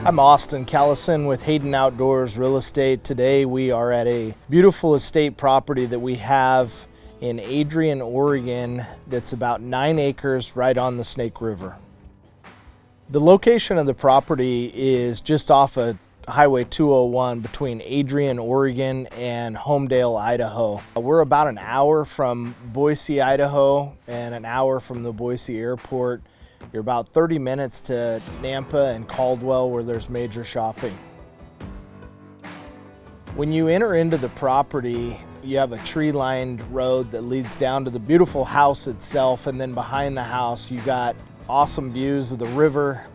I'm Austin Callison with Hayden Outdoors Real Estate. Today we are at a beautiful estate property that we have in Adrian, Oregon that's about 9 acres right on the Snake River. The location of the property is just off of Highway 201 between Adrian, Oregon and Homedale, Idaho. We're about an hour from Boise, Idaho and an hour from the Boise airport. You're about 30 minutes to Nampa and Caldwell where there's major shopping. When you enter into the property, you have a tree-lined road that leads down to the beautiful house itself, and then behind the house you got awesome views of the river.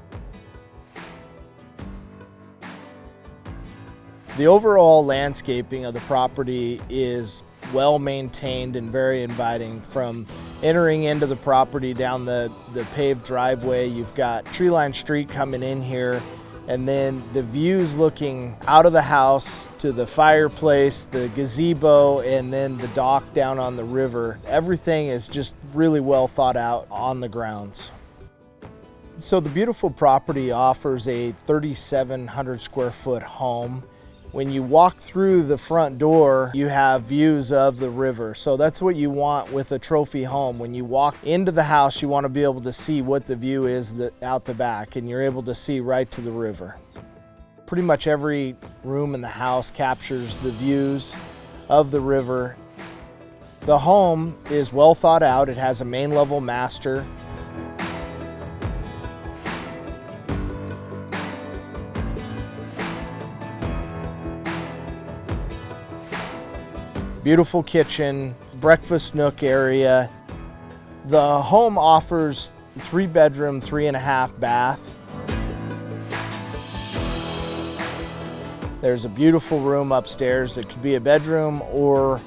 The overall landscaping of the property is well maintained and very inviting. From entering into the property down the paved driveway, you've got tree-lined street coming in here, and then the views looking out of the house to the fireplace, the gazebo, and then the dock down on the river. Everything is just really well thought out on the grounds. So the beautiful property offers a 3,700 square foot home. When you walk through the front door, you have views of the river. So that's what you want with a trophy home. When you walk into the house, you want to be able to see what the view is out the back, and you're able to see right to the river. Pretty much every room in the house captures the views of the river. The home is well thought out. It has a main level master. Beautiful kitchen, breakfast nook area. The home offers 3-bedroom, 3.5 bath. There's a beautiful room upstairs. It could be a bedroom or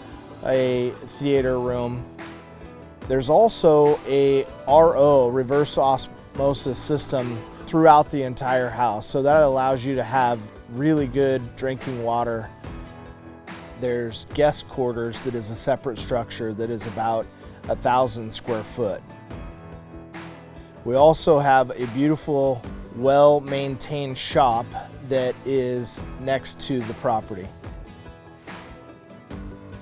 a theater room. There's also a RO, reverse osmosis system, throughout the entire house. So that allows you to have really good drinking water. There's guest quarters that is a separate structure that is about 1,000 square foot. We also have a beautiful, well-maintained shop that is next to the property.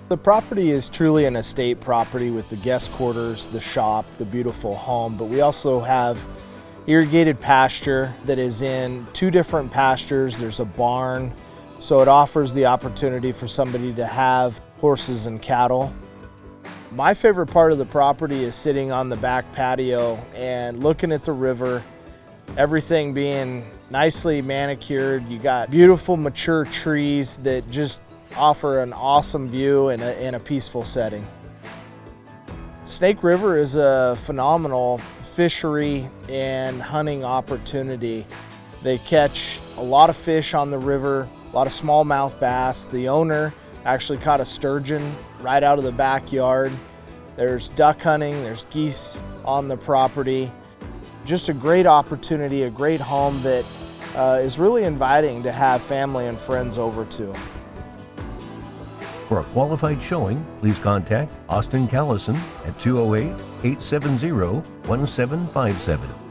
The property is truly an estate property with the guest quarters, the shop, the beautiful home, but we also have irrigated pasture that is in 2 different pastures. There's a barn. So it offers the opportunity for somebody to have horses and cattle. My favorite part of the property is sitting on the back patio and looking at the river, everything being nicely manicured. You got beautiful mature trees that just offer an awesome view in a peaceful setting. Snake River is a phenomenal fishery and hunting opportunity. They catch a lot of fish on the river, a lot of smallmouth bass. The owner actually caught a sturgeon right out of the backyard. There's duck hunting, there's geese on the property. Just a great opportunity, a great home that is really inviting to have family and friends over to. For a qualified showing, please contact Austin Callison at 208-870-1757.